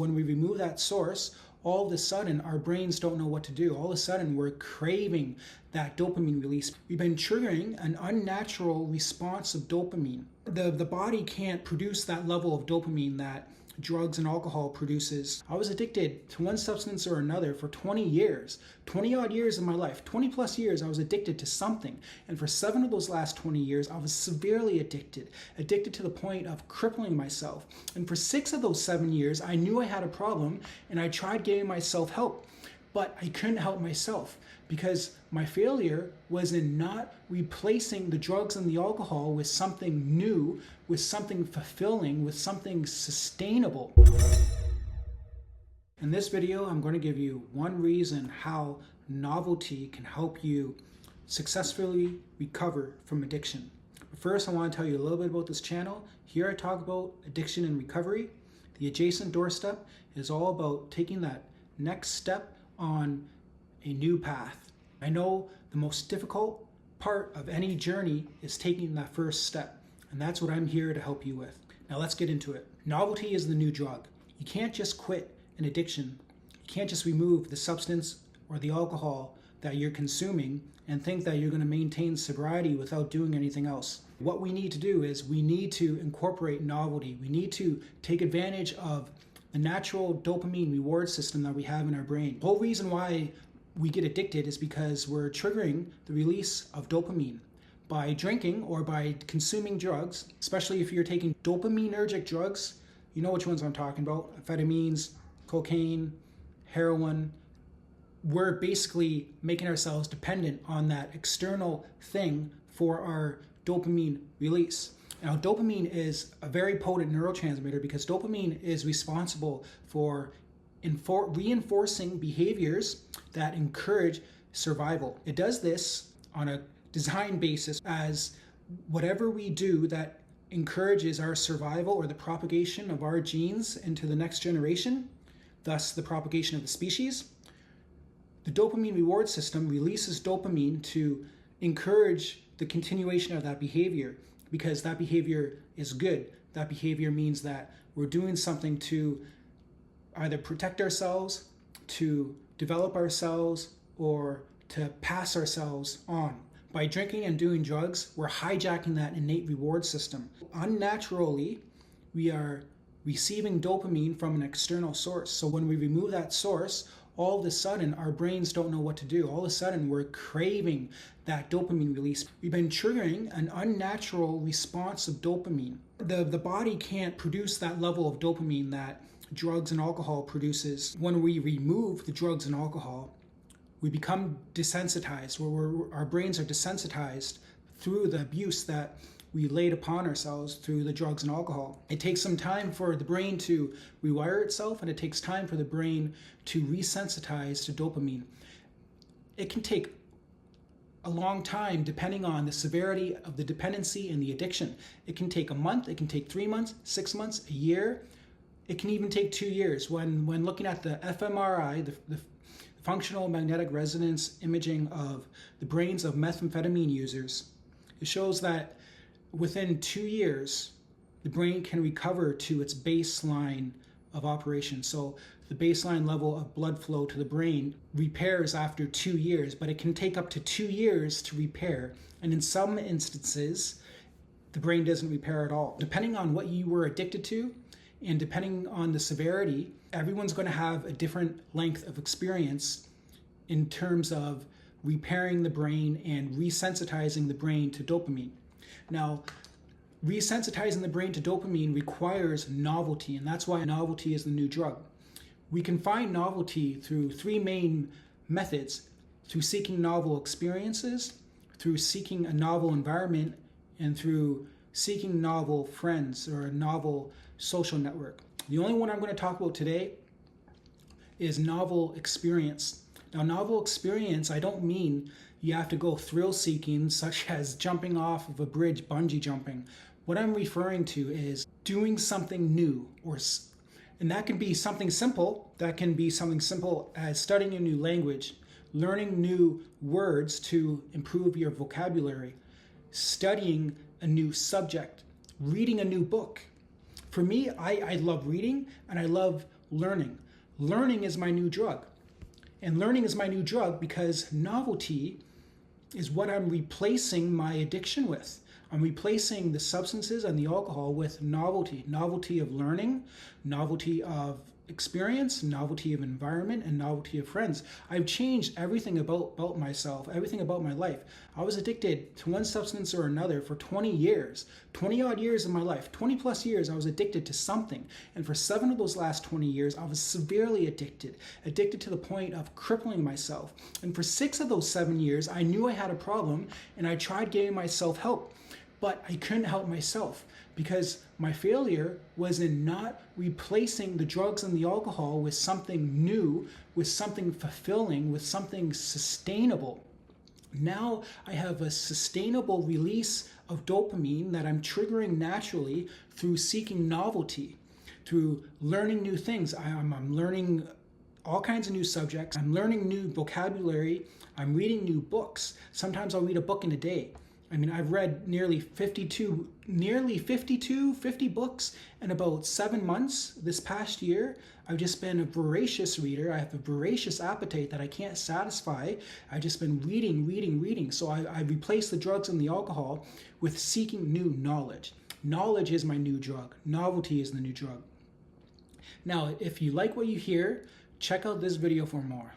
When we remove that source, all of a sudden our brains don't know what to do. All of a sudden we're craving that dopamine release. We've been triggering an unnatural response of dopamine. The body can't produce that level of dopamine that drugs and alcohol produces. I was addicted to one substance or another for 20 years, 20 odd years of my life, 20 plus years I was addicted to something. And for 7 of those last 20 years, I was severely addicted to the point of crippling myself. And for 6 of those 7 years, I knew I had a problem and I tried giving myself help, but I couldn't help myself because my failure was in not replacing the drugs and the alcohol with something new, with something fulfilling, with something sustainable. In this video, I'm going to give you one reason how novelty can help you successfully recover from addiction. But first, I want to tell you a little bit about this channel. Here I talk about addiction and recovery. The adjacent doorstep is all about taking that next step on a new path. I know the most difficult part of any journey is taking that first step, and that's what I'm here to help you with. Now let's get into it. Novelty is the new drug. You can't just quit an addiction. You can't just remove the substance or the alcohol that you're consuming and think that you're going to maintain sobriety without doing anything else. What we need to do is we need to incorporate novelty. We need to take advantage of the natural dopamine reward system that we have in our brain. The whole reason why we get addicted is because we're triggering the release of dopamine by drinking or by consuming drugs, especially if you're taking dopaminergic drugs. You know which ones I'm talking about: amphetamines, cocaine, heroin. We're basically making ourselves dependent on that external thing for our dopamine release. Now, dopamine is a very potent neurotransmitter because dopamine is responsible for reinforcing behaviors that encourage survival. It does this on a design basis as whatever we do that encourages our survival or the propagation of our genes into the next generation, thus the propagation of the species. The dopamine reward system releases dopamine to encourage the continuation of that behavior because that behavior is good. That behavior means that we're doing something to either protect ourselves, to develop ourselves, or to pass ourselves on. By drinking and doing drugs, we're hijacking that innate reward system. Unnaturally, we are receiving dopamine from an external source. So when we remove that source, all of a sudden our brains don't know what to do. All of a sudden we're craving that dopamine release. We've been triggering an unnatural response of dopamine. The body can't produce that level of dopamine that drugs and alcohol produces. When we remove the drugs and alcohol, we become desensitized, where our brains are desensitized through the abuse that we laid upon ourselves through the drugs and alcohol. It takes some time for the brain to rewire itself, and it takes time for the brain to resensitize to dopamine. It can take a long time depending on the severity of the dependency and the addiction. It can take a month, it can take 3 months, 6 months, a year. It can even take 2 years. When looking at the fMRI, the functional magnetic resonance imaging of the brains of methamphetamine users, it shows that within 2 years, the brain can recover to its baseline of operation. So the baseline level of blood flow to the brain repairs after 2 years, but it can take up to 2 years to repair. And in some instances, the brain doesn't repair at all. Depending on what you were addicted to, and depending on the severity, everyone's going to have a different length of experience in terms of repairing the brain and resensitizing the brain to dopamine. Now, resensitizing the brain to dopamine requires novelty, and that's why novelty is the new drug. We can find novelty through 3 main methods: through seeking novel experiences, through seeking a novel environment, and through seeking novel friends or a novel social network. The only one I'm going to talk about today is novel experience. Now, novel experience, I don't mean you have to go thrill seeking, such as jumping off of a bridge, bungee jumping. What I'm referring to is doing something new, and that can be something simple. That can be something simple as studying a new language, learning new words to improve your vocabulary, studying a new subject, reading a new book. For me, I love reading and I love learning. Learning is my new drug. And learning is my new drug because novelty is what I'm replacing my addiction with. I'm replacing the substances and the alcohol with novelty. Novelty of learning, novelty of experience, novelty of environment, and novelty of friends. I've changed everything about myself, everything about my life. I was addicted to one substance or another for 20 years, 20 odd years of my life, 20 plus years I was addicted to something. And for 7 of those last 20 years, I was severely addicted to the point of crippling myself. And for 6 of those 7 years, I knew I had a problem and I tried giving myself help, but I couldn't help myself because my failure was in not replacing the drugs and the alcohol with something new, with something fulfilling, with something sustainable. Now I have a sustainable release of dopamine that I'm triggering naturally through seeking novelty, through learning new things. I'm learning all kinds of new subjects. I'm learning new vocabulary. I'm reading new books. Sometimes I'll read a book in a day. I mean, I've read nearly 50 books in about 7 months this past year. I've just been a voracious reader. I have a voracious appetite that I can't satisfy. I've just been reading. So I replaced the drugs and the alcohol with seeking new knowledge. Knowledge is my new drug. Novelty is the new drug. Now, if you like what you hear, check out this video for more.